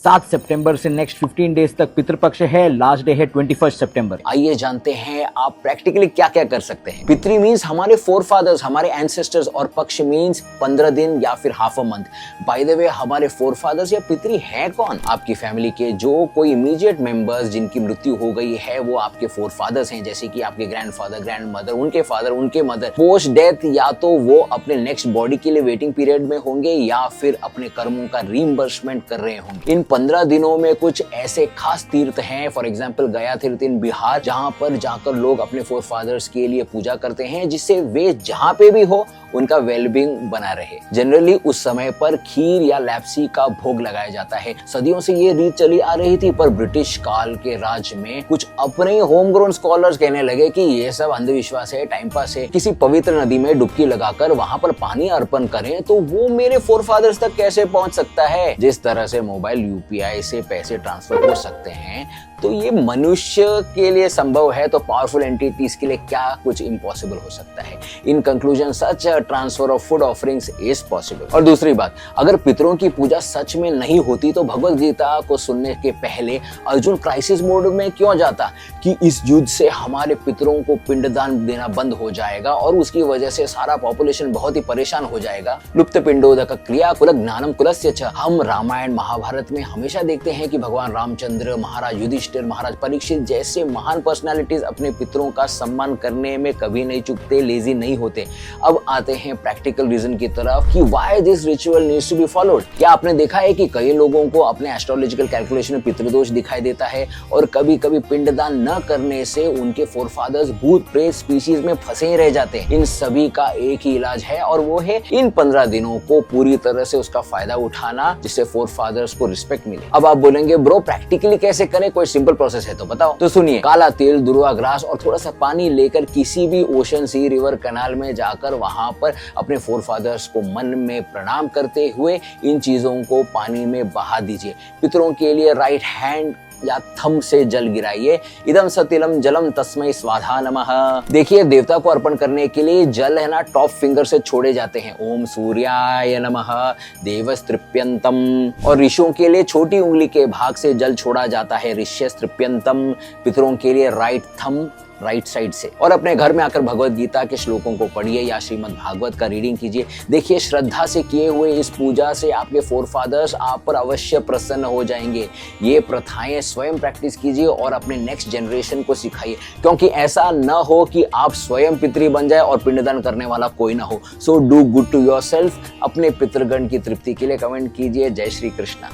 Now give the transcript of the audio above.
7 सितंबर से next 15 days तक पितृपक्ष है। लास्ट डे है 21 सितंबर। आइए जानते हैं आप प्रैक्टिकली क्या क्या कर सकते हैं। पितृ मीन्स हमारे फोरफादर्स, हमारे एंसेस्टर्स, और पक्ष मीन्स 15 दिन या फिर half a month. By the way, हमारे फोरफादर्स या पितृ हैं कौन? आपकी फैमिली के जो कोई इमीडिएट मेंबर्स जिनकी मृत्यु हो गई है वो आपके फोरफादर्स हैं, जैसे कि आपके ग्रैंडफादर, ग्रैंडमदर, उनके फादर, उनके मदर। पोस्ट डेथ या तो वो अपने नेक्स्ट बॉडी के लिए वेटिंग पीरियड में होंगे या फिर अपने कर्मों का रीइंबर्समेंट कर रहे होंगे। इन 15 दिनों में कुछ ऐसे खास तीर्थ हैं, फॉर एग्जांपल गया तीर्थ इन बिहार, जहां पर जाकर लोग अपने फोरफादर्स के लिए पूजा करते हैं, जिससे वे जहां पे भी हो उनका वेलबींग बना रहे। जनरली उस समय पर खीर या लैप्सी का भोग लगाया जाता है। सदियों से ये रीत चली आ रही थी, पर ब्रिटिश काल के राज में कुछ अपने होम ग्रोन स्कॉलर्स कहने लगे कि ये सब अंधविश्वास है, टाइम पास है। किसी पवित्र नदी में डुबकी लगाकर वहां पर पानी अर्पण करें तो वो मेरे फोरफादर्स तक कैसे पहुंच सकता है? जिस तरह से मोबाइल यूपीआई से पैसे ट्रांसफर हो सकते हैं, तो ये मनुष्य के लिए संभव है, तो पावरफुल एंटिटीज के लिए क्या कुछ इम्पॉसिबल हो सकता है? In conclusion such transfer of food offerings is possible. और दूसरी बात, अगर पितरों की पूजा सच में नहीं होती तो भगवत गीता को सुनने के पहले अर्जुन क्राइसिस मोड में क्यों जाता कि इस युद्ध से हमारे पितरों को पिंडदान देना बंद हो जाएगा और उसकी वजह से सारा पॉपुलेशन बहुत ही परेशान हो जाएगा। लुप्त पिंडोदक क्रिया कुल ज्ञानम कुलस्य च। हम रामायण महाभारत में हमेशा देखते हैं कि भगवान रामचंद्र, महाराज युधिष्ठिर, महाराज परीक्षित जैसे महान पर्सनालिटीज अपने पितरों का सम्मान करने में कभी नहीं चूकते, लेजी नहीं होते। अब आते हैं प्रैक्टिकल रीजन की तरफ कि why this ritual needs to be followed. क्या आपने देखा है कि कई लोगों को अपने एस्ट्रोलॉजिकल कैलकुलेशन में पितृदोष दिखाई देता है और कभी कभी पिंडदान न करने से उनके फोरफादर्स भूत प्रेत स्पीशीज में फंसे रह जाते हैं। इन सभी का एक ही इलाज है और वो है इन 15 दिनों को पूरी तरह से उसका फायदा उठाना, जिससे फोरफादर्स को रिस्पेक्ट मिले। अब आप बोलेंगे ब्रो प्रैक्टिकली कैसे करें, कोई सिंपल प्रोसेस है तो बताओ। तो सुनिए, काला तिल, दुर्वा ग्रास और थोड़ा सा पानी लेकर किसी भी ओशन, सी, रिवर, कनाल में जाकर वहां पर अपने फोरफादर्स को मन में प्रणाम करते हुए इन चीजों को पानी में बहा दीजिए। पितरों के लिए राइट हैंड या थंब से जल गिराइए। इदम सतिलम जलम तस्मै स्वाहा नमः। देखिए, देवता को अर्पण करने के लिए जल है ना टॉप फिंगर से छोड़े जाते हैं। ओम सूर्याय नमः देवस्तृप्यंतम। और ऋषियों के लिए छोटी उंगली के भाग से जल छोड़ा जाता है, ऋष्यस्तृप्यंतम। पितरों के लिए राइट थंब, राइट साइड से। और अपने घर में आकर भगवत गीता के श्लोकों को पढ़िए या श्रीमद् भागवत का रीडिंग कीजिए। देखिए, श्रद्धा से किए हुए इस पूजा से आपके फोरफादर्स आप पर अवश्य प्रसन्न हो जाएंगे। ये प्रथाएं स्वयं प्रैक्टिस कीजिए और अपने नेक्स्ट जनरेशन को सिखाइए, क्योंकि ऐसा न हो कि आप स्वयं पितृ बन जाए और पिंडदान करने वाला कोई ना हो। So do good to yourself. अपने पितृगण की तृप्ति के लिए कमेंट कीजिए। जय श्री कृष्णा।